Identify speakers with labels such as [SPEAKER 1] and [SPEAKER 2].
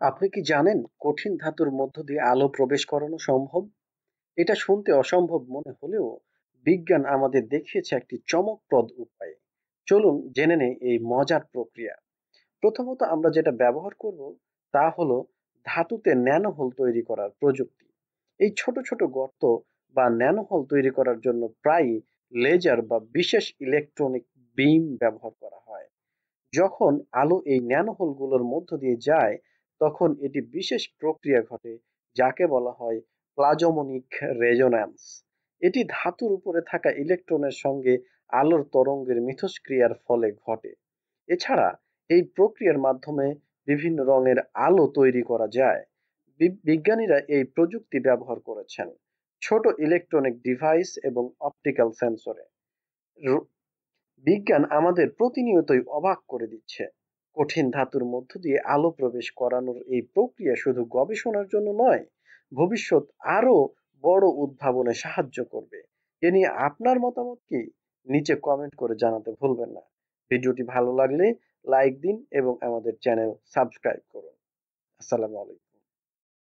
[SPEAKER 1] আপনি কি জানেন কঠিন ধাতুর মধ্য দিয়ে আলো প্রবেশ করানো সম্ভব? এটা শুনতে অসম্ভব মনে হলেও বিজ্ঞান আমাদের দেখিয়েছে একটি চমকপ্রদ উপায়। চলুন জেনে নেই এই মজার প্রক্রিয়া। প্রথমত আমরা যেটা ব্যবহার করব তা হলো ধাতুতে ন্যানোহোল তৈরি করার প্রযুক্তি। এই ছোট ছোট গর্ত বা ন্যানোহোল তৈরি করার জন্য প্রায়ই লেজার বা বিশেষ ইলেকট্রনিক বিম ব্যবহার করা হয়। যখন আলো এই ন্যানোহোলগুলোর মধ্য দিয়ে যায় তখন এটি বিশেষ প্রক্রিয়া ঘটে যাকে বলা হয় প্লাজমনিক রেজোন্যান্স। এটি ধাতুর উপরে থাকা ইলেকট্রনের সঙ্গে আলোর তরঙ্গের মিথস্ক্রিয়ার ফলে ঘটে। এছাড়া এই প্রক্রিয়ার মাধ্যমে বিভিন্ন রঙের আলো তৈরি করা যায়। বিজ্ঞানীরা এই প্রযুক্তি ব্যবহার করেছেন ছোট ইলেকট্রনিক ডিভাইস এবং অপটিক্যাল সেন্সরে। বিজ্ঞান আমাদের প্রতিনিয়তই অবাক করে দিচ্ছে। কঠিন ধাতুর মধ্য দিয়ে আলো প্রবেশ করানোর এই প্রক্রিয়া শুধু গবেষণার জন্য নয়, ভবিষ্যৎ আরো বড় উদ্ভাবনে সাহায্য করবে। এ নিয়ে আপনার মতামত কি? নিচে কমেন্ট করে জানাতে ভুলবেন না। ভিডিওটি ভালো লাগলে লাইক দিন এবং আমাদের চ্যানেল সাবস্ক্রাইব করুন। আসসালামু আলাইকুম।